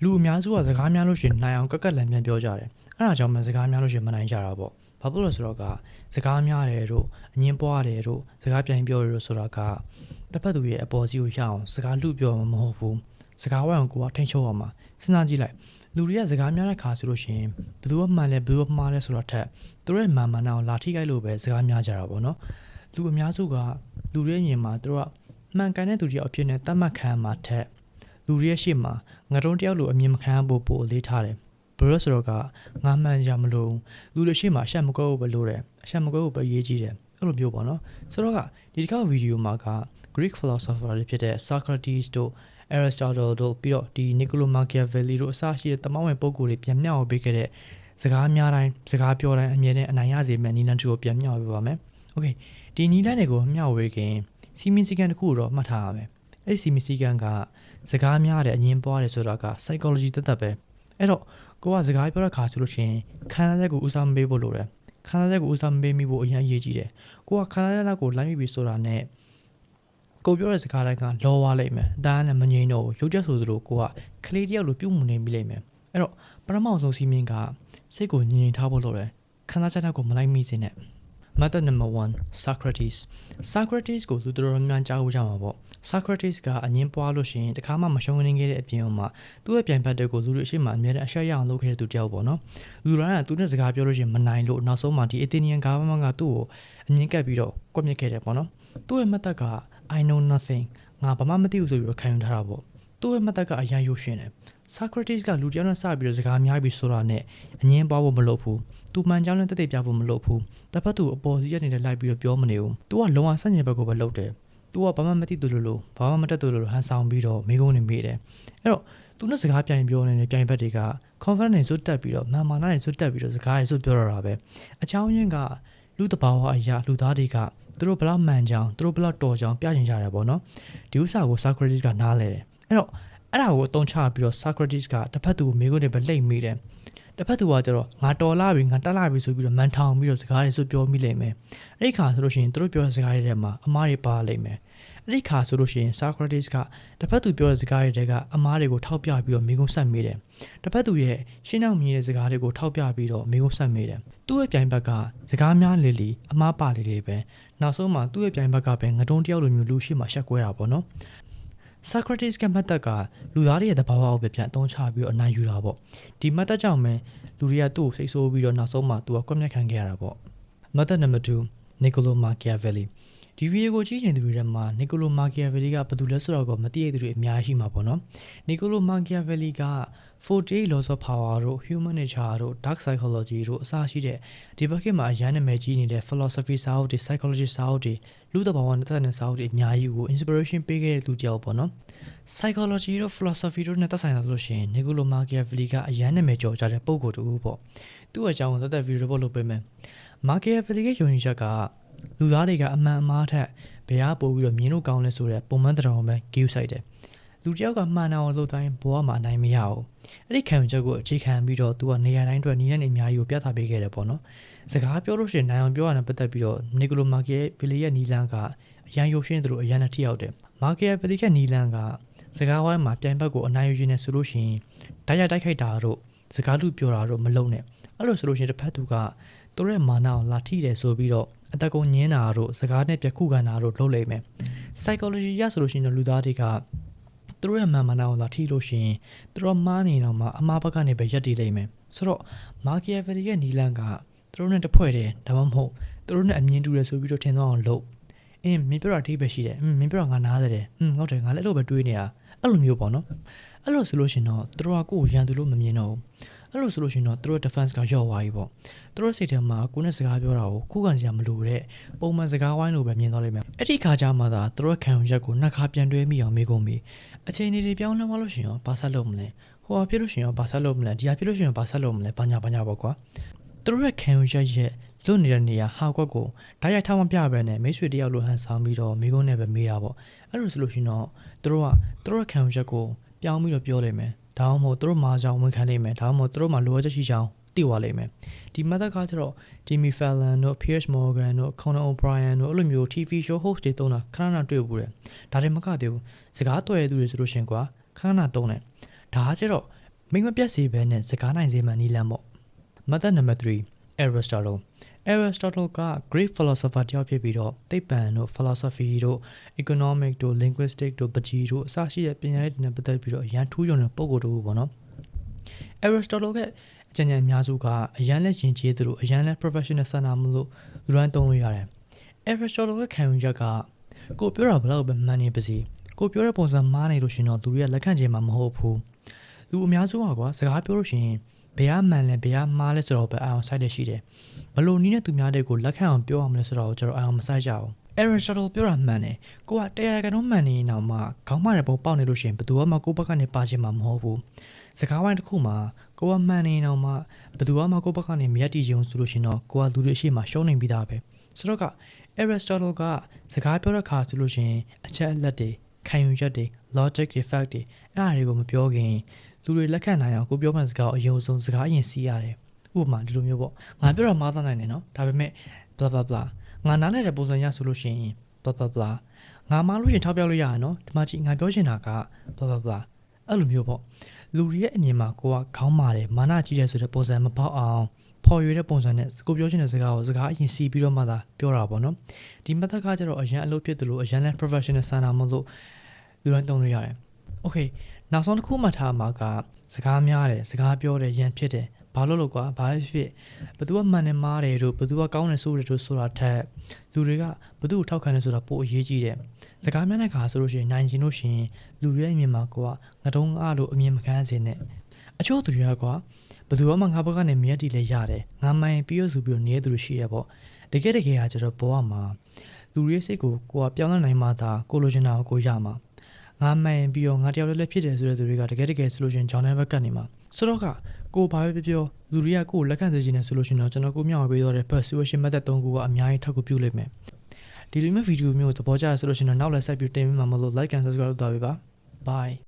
လူအများစုကစကားများလို့ရှိရင်နိုင်အောင်ကက်ကက်လန်ပြန်ပြောကြတယ်အဲ့ဒါကြောင့်မှစကားများလို့ရှိရင်မနိုင်ကြတာပေါ့ဘာဖြစ်လို့လဲဆိုတော့ကစကားများတယ်တို့အငင်းပွားတယ်တို့စကားပြန်ပြောတယ်တို့ဆိုတာကတစ်ဖက်သူရဲ့အပေါ်စီကိုရအောင်စကားလူပြောမှာမဟုတ်ဘူးစကားဝိုင်းကိုကထိန်ချုပ်အောင်မှာစဉ်းစားကြည့်လိုက်လူတွေကစကားများတဲ့ခါဆိုလို့ရှိရင်ဘယ်သူကမှန်လဲဘယ်သူကမှားလဲဆိုတာထက်သူတို့ရဲ့မှန်မှန်အောင်လာထိခိုက်လို့ပဲစကားများကြတာပေါ့နော်လူအများစုကလူတွေမြင်မှာသူတို့ကမှန်ကန်တဲ့သူတွေအဖြစ်နဲ့တတ်မှတ်ခံမှာထက်လူတွေရဲ့ရှေ့မှာငါတို့တယောက်လိုအမြင်မခံဖို့ပိုအလေးထားတယ်ဘယ်လိုဆိုတော့ကငါမှန်ကြမလို့လူတွေရှေ့မှာအချက်မကွဲဘူးပဲလို့တယ်အချက်မကွဲဘူးပဲရေးကြည့်တယ်အဲ့လိုမျိုးပေါ့နော်ဆိုတော့ကဒီတစ်ခါဗီဒီယိုမှာက Greek philosopher တွေဖြစ်တဲ့ Socrates တို့ Aristotle တို့ပြီးတော့ဒီ Niccolo Machiavelli တို့အစရှိတဲ့တမောင်းဝင်ပုဂ္ဂိုလ်တွေပြန်မြောက်ပေးခဲ့တဲ့စကားများတိုင်းစကားပြောတိုင်းအမြဲတမ်းအနိုင်ရစေမယ့်နီလန်တူကိုပြန်မြောက်ပေးပါမယ်။ Okay ဒီနီလန်တွေကိုမြောက်ဝေခင်စီမင်းစည်းကမ်းတစ်ခုတော့မှတ်ထားရမယ်။အဲ့ဒီစီမင်းစည်းကမ်းကစကားများတဲ့အငင်းပွားတယ်ဆိုတာက psychology တသက်ပဲ။အဲ့တော့ကိုကစကားပြောတဲ့ခါဆိုလို့ရှိရင်ခန္ဓာချက်ကိုဦးစားမပေးဖို့လိုတယ်။ခန္ဓာချက်ကိုဦးစားမပေးမိဖို့အရင်အရေးကြီးတယ်။ကိုကခန္ဓာချက်ကိုလိုက်မိပြီဆိုတာနဲ့ကိုပြောတဲ့စကားတိုင်းကလောဝါလိမ့်မယ်အသားနဲ့မငြိမ်တော့ရုပ်ချက်ဆိုသလိုကိုကကလေးတယောက်လိုပြုတ်မှုနေပြီလိမ့်မယ်အဲ့တော့ပထမဆုံးစီမင်းကစိတ်ကိုငြိမ်ထားဖို့လိုတယ်ခန္ဓာချက်ကိုမလိုက်မိစေနဲ့ Method number 1 Socrates ကိုလူတော်များများကြားဖို့ကြမှာပေါ့ Socrates ကအငင်းပွားလို့ရှိရင်တခါမှမရှုံးနေခဲ့တဲ့အပြင်မှာသူ့ရဲ့ပြိုင်ဘက်တွေကိုလူတွေအရှိမအများနဲ့အရှက်ရအောင်လုပ်ခဲ့တဲ့သူတယောက်ပေါ့နော်လူတိုင်းကသူနဲ့စကားပြောလို့ရှိရင်မနိုင်လို့နောက်ဆုံးမှဒီ Athenian government ကသူ့ကိုအငင်းကပ်ပြီးတော့ကွပ်မျက်ခဲ့တယ်ပေါ့နော်သူ့ရဲ့ method ကI know nothing ငါဘာမှမသိဘူးဆိုပြီးတော့ခံယူထားတာပေါ့သူ့ရဲ့ method ကအရန်ရုပ်ရှင်တယ် Socrates ကလူတယောက်နဲ့စပြီးတော့စကားများပြီးဆိုတာနဲ့အငင်းပွားဖို့မလုပ်ဘူးသူမှန်ကြောင်းနဲ့တက်တက်ပြဖို့မလုပ်ဘူးတစ်ဖက်သူအပေါ်စီရနေတဲ့လိုက်ပြီးတော့ပြောမနေဘူး तू ကလုံအောင်ဆန့်ကျင်ဘက်ကိုပဲလုပ်တယ် तू ကဘာမှမသိသူလို့ဘာမှမတတ်သူလို့ဟန်ဆောင်ပြီးတော့မိကုန်းနေမိတယ်အဲ့တော့ तू နဲ့စကားပြန်ပြောနေတဲ့ပြိုင်ဘက်တွေက confidence နဲ့စွတ်တက်ပြီးတော့မာမာနာနဲ့စွတ်တက်ပြီးတော့စကားရေးစွတ်ပြောရတာပဲအချောင်းရင်းကလူတဘာဝအရာလူသားတွေကသူတို့ဘလောက်မှန်ကြောင်းသူတို့ဘလောက်တော်ကြောင်းပြချင်ကြတယ်ပေါ့နော်ဒီဥစ္စာကို Socrates ကနားလဲတယ်အဲ့တော့အဲ့ဒါကိုအသုံးချပြီးတော့ Socrates ကတစ်ဖက်သူကိုမိကုန်းနေပဲလိမ့်မိတယ်တစ်ဖက်သူကကျတော့ငါတော်လာပြီငါတက်လာပြီဆိုပြီးတော့မန်ထောင်ပြီးတော့စကားတွေဆိုပြောမိလိမ့်မယ်အဲ့ဒီခါဆိုလို့ရှိရင်သူတို့ပြောတဲ့စကားတွေထဲမှာအမားတွေပါလိမ့်မယ်အဲ့ဒီခါဆိုလို့ရှိရင် Socrates ကတစ်ဖက်သူပြောတဲ့စကားတွေထဲကအမားတွေကိုထောက်ပြပြီးတော့မိကုန်းဆက်မိတယ်တစ်ဖက်သူရဲ့ရှင်းအောင်မြင်တဲ့စကားတွေကိုထောက်ပြပြီးတော့မိကုန်းဆက်မိတယ်သူ့ရဲ့ပြိုင်ဘက်ကစကားများလေလေအမားပါလေလေပဲနောက်ဆုံးမှာသူ့ရဲ့ပြိုင်ဘက်ကပဲငတုံးတယောက်လိုမျိုးလူရှိမှရှက်ကွဲတာပေါ့နော် Socrates က method ကလူသားတွေရဲ့သဘာဝကိုပဲပြန်အသုံးချပြီးတော့အနိုင်ယူတာပေါ့ဒီ method ကြောင့်ပဲလူတွေကသူ့ကိုစိတ်ဆိုးပြီးတော့နောက်ဆုံးမှာသူကကွပ်မျက်ခံခဲ့ရတာပေါ့ Method number 2 Niccolo Machiavelli ဒီဗီဒီယိုကိုကြည့်နေသူတွေထဲမှာ Niccolo Machiavelli ကဘယ်သူလဲဆိုတော့မသိရတဲ့သူတွေအများကြီးရှိမှာပေါ့နော် Niccolo Machiavelli က 48 laws of power တို့ human nature တို့ dark psychology တို့အစရှိတဲ့ဒီဘက်ကမှာအရန်နာမည်ကြီးနေတဲ့ philosophy စာအုပ်တွေ psychology စာအုပ်တွေလူသဘာဝနဲ့သက်ဆိုင်တဲ့စာအုပ်တွေအများကြီးကို inspiration ပေးခဲ့တဲ့သူတယောက်ပေါ့နော် psychology တို့ philosophy တို့နဲ့သက်ဆိုင်တာဆိုလို့ရှိရင် Niccolo Machiavelli ကအရန်နာမည်ကျော်ကြတဲ့ပုံကိုယ်တူပေါ့သူ့အကြောင်းကိုသက်သက်ဗီဒီယိုလုပ်ပေးမယ် Machiavelli ရဲ့ယုံကြည်ချက်ကလူသားတွေကအမှန်အမှားထက်ဘယ်ဟာပို့ပြီးတော့မြင်လို့ကောင်းလဲဆိုတဲ့ပုံမှန်တရားပဲဂိူးဆိုင်တယ်လူတယောက်ကမှန်အောင်လုပ်တိုင်းဘဝမှာနိုင်မရဘူးအဲ့ဒီခံယူချက်ကိုအခြေခံပြီးတော့သူကနေရာတိုင်းအတွက်နီးနဲ့အများကြီးကိုပြသပေးခဲ့တယ်ပေါ့နော်စကားပြောလို့ရှိရင်နိုင်အောင်ပြောရတဲ့ပတ်သက်ပြီးတော့ Niccolo Machiavelli ရဲ့နီလန်ကအရန်ရုပ်ရှင်သူတို့အရန်နဲ့ထိရောက်တယ် Machiavelli ရဲ့နီလန်ကစကားဝိုင်းမှာပြိုင်ဘက်ကိုအနိုင်ယူခြင်းနဲ့ဆိုလို့ရှိရင်တိုက်ခိုက်တာတို့စကားလူပြောတာတို့မလုံးနဲ့အဲ့လိုဆိုလို့ရှိရင်တစ်ဖက်သူကသူတို့ရဲ့မာနကိုလာထိတယ်ဆိုပြီးတော့အတကုံညင်းတာတို့စကားနဲ့ပြခုခံတာတို့လုပ်လိမ့်မယ် psychology ရဆိုလို့ရှိရင်လူသားတွေကသူတို့ရဲ့မာနကိုလာထိလို့ရှိရင်သူတို့မားနေတော့မှအမားဘက်ကနေပဲရက်တည်လိမ့်မယ်ဆိုတော့ Machiavelli ရဲ့နီလန်ကသူတို့နဲ့တဖွဲ့တယ်ဒါမှမဟုတ်သူတို့နဲ့အမြင်တူတယ်ဆိုပြီးတော့ထင်သွားအောင်လုပ်မင်းပြောတာအထိပဲရှိတယ်မင်းပြောတာငါနားတယ်ဟုတ်တယ်ငါလည်းအဲ့လိုပဲတွေးနေတာအဲ့လိုမျိုးပေါ့နော်အဲ့လိုဆိုလို့ရှိရင်တော့သူတို့ကကိုယ်ရန်သူလို့မမြင်တော့ဘူးအဲ့လိုဆိုလို့ရှိရင်တော့သူတို့ defense ကရော့သွားပြီပေါ့သူတို့စိတ်ထဲမှာကိုယ်နဲ့စကားပြောတာကိုခုခံစရာမလိုတဲ့ပုံမှန်စကားဝိုင်းလိုပဲမြင်သွားလိမ့်မယ်အဲ့ဒီခါကျမှသာသူတို့ခံယူချက်ကိုနှစ်ခါပြန်တွဲမိအောင်မေးကုန်ပြီအချိန်တွေပြောင်းလဲသွားလို့ရှိရင်ဘာဆက်လုပ်မလဲဟိုဟာဖြစ်လို့ရှိရင်ဘာဆက်လုပ်မလဲဒီဟာဖြစ်လို့ရှိရင်ဘာဆက်လုပ်မလဲဘာညာပေါ့ကွာသူတို့ရဲ့ခံယူချက်ရဲ့လွတ်နေတဲ့နေရာဟာကွက်ကိုဓာတ်ရိုက်ထားမပြဘဲနဲ့မိတ်ဆွေတယောက်လိုဟန်ဆောင်ပြီးတော့မိကုန်းနဲ့ပဲမေးတာပေါ့အဲ့လိုဆိုလို့ရှိရင်တော့သူတို့ခံယူချက်ကိုပြောင်းပြီးတော့ပြောလိမ့်မယ်ဒါမှမဟုတ်သူတို့မာကြောင်ဝန်ခံနိုင်မယ်ဒါမှမဟုတ်သူတို့မှာလိုအပ်ချက်ရှိကြောင်းသိသွားလိမ့်မယ်ဒီ method ကကျတော့ Jimmy Fallon တို့ Piers Morgan တို့ Conan O'Brien တို့အဲ့လိုမျိုး TV show host တွေတုံးတာခဏတွေ့ဘူးတယ်ဒါတွေမကသေးဘူးစကားတော်ရတဲ့သူတွေဆိုလို့ရှင်ကွာခဏတုံးတယ်ဒါကကျတော့ မိမပြတ်စေဘဲနဲ့စကားနိုင်စေမှနီးလန်းပေါ့ Method number 3 Aristotle က great philosopher တယောက်ဖြစ်ပြီးတော့သိပ္ပံတို့ philosophy တို့ economic တို့ linguistic တို့ပကြီးတို့အစရှိတဲ့ပညာရေးတွေနဲ့ပတ်သက်ပြီးတော့အရန်ထူးချွန်တဲ့ပုံကိုယ်တူပေါ့နော် Aristotle ကအကြံဉာဏ်အများစုကအရန်လက်ယဉ်ကျေးသူတို့အရန်လက် professional ဆန္ဒမလို့လူတိုင်းသုံးလို့ရတယ် Aristotle ကခံယူချက်ကကိုပြောတာဘယ်လောက်ပဲမှန်နေပါစေကိုပြောတဲ့ပုံစံမှားနေလို့ရှင်တော့သူတွေကလက်ခံချင်မှာမဟုတ်ဘူးလူအများစုကကွာစကားပြောလို့ရှိရင်ဘယ်ကမှန်လဲဘယ်ကမှားလဲဆိုတော့ပဲအာရုံစိုက်တဲ့ရှိတယ်ဘလို့နီးတဲ့သူများတဲ့ကိုလက်ခံအောင်ပြောအောင်လဲဆိုတော့ကျွန်တော်အာရုံမစိုက်ကြဘူး Aristotle ပြောတာမှန်တယ်ကိုကတရားကန်တော့မှန်နေရင်တော့မှခေါင်းမတဲ့ပုံပေါက်နေလို့ရှိရင်ဘယ်သူမှကိုယ့်ဘက်ကနေပါချင်မှာမဟုတ်ဘူးစကားဝိုင်းတစ်ခုမှာကိုကမှန်နေရင်တော့မှဘယ်သူမှကိုယ့်ဘက်ကနေမရက်တည်ချင်ဆိုလို့ရှိရင်တော့ကိုကလူတွေအရှိမရှုံးနေပြီးသားပဲဆိုတော့က Aristotle ကစကားပြောတဲ့ခါဆိုလို့ရှိရင်အချက်အလက်တွေခံယူချက်တွေ logic တွေ fact တွေအဲ့အရာတွေကိုမပြောခင်လူတွေလက်ခံနိုင်အောင်ကိုပြောမှစကားအယုံဆုံးစကားအရင်စီးရတယ်ဥပမာဒီလိုမျိုးပေါ့ငါပြောတာမှားသားနိုင်တယ်နော်ဒါပေမဲ့ blah blah blah ငါနားလည်တဲ့ပုံစံရဆိုလို့ရှိရင် blah blah blah ငါမှားလို့ရှင်ထောက်ပြလို့ရရနော်ဒီမှာကြည့်ငါပြောချင်တာက blah blah blah အဲ့လိုမျိုးပေါ့လူတွေရဲ့အမြင်မှာကိုကခေါင်းမာတယ်မာနကြီးတယ်ဆိုတဲ့ပုံစံမပေါက်အောင်ဖော်ရွေတဲ့ပုံစံနဲ့ကိုပြောချင်တဲ့စကားကိုစကားအရင်စီးပြီးတော့မှသာပြောတာပေါ့နော်ဒီ method ကကျတော့အရန်အလုပ်ဖြစ်တယ်လို့အရန်လည်း professional ဆန္ဒမလို့လူတိုင်းသုံးလို့ရတယ် okay နောက်ဆုံးတစ်ခုမှထားမှာကစကားများတယ်စကားပြောတယ်ရန်ဖြစ်တယ်ဘာလို့လို့ကွာဘာဖြစ်ဘသူကမှန်တယ်မားတယ်တို့ဘသူကကောင်းတယ်ဆိုတယ်တို့ဆိုတာထက်လူတွေကဘသူ့ကိုထောက်ခံတယ်ဆိုတာပိုအရေးကြီးတယ်စကားများတဲ့ခါဆိုလို့ရှိရင်နိုင်ချင်လို့ရှိရင်လူတွေရဲ့အမြင်မှာကွာငါတုံးအားလို့အမြင်မခံစေနဲ့အချို့သူတွေကကွာဘသူမှငါဘက်ကနေမြတ်တီလဲရတယ်ငါမှန်ပြီးရဆိုပြီးတော့နေတဲ့သူတွေရှိရပေါ့တကယ်ကကျတော့ဘောကမှာလူတွေစိတ်ကိုကပြောင်းလဲနိုင်မှသာကိုလိုချင်တာကိုရမှာငါမှန်ပြီးတော့ငါတယောက်လည်းဖြစ်တယ်ဆိုတဲ့သူတွေကတကယ်ဆိုလို့ရှိရင်ဂျောင်းနဲ့ဘက်ကနေမှာဆိုတော့ကကိုဘာပဲပြောလူတွေကကိုလက်ခံစေချင်တယ်ဆိုလို့ရှိရင်တော့ကျွန်တော်ကိုမြောက်ပေးတော့တဲ့ persuasion method 3ခုကအများကြီးထောက်ကူပြုလိမ့်မယ်ဒီလိုမျိုးဗီဒီယိုမျိုးသဘောကျရဆိုလို့ရှိရင်တော့နောက်လည်းဆက်ပြီးတင်ပေးမှာမလို့ like and subscribe လုပ်သွားပေးပါ bye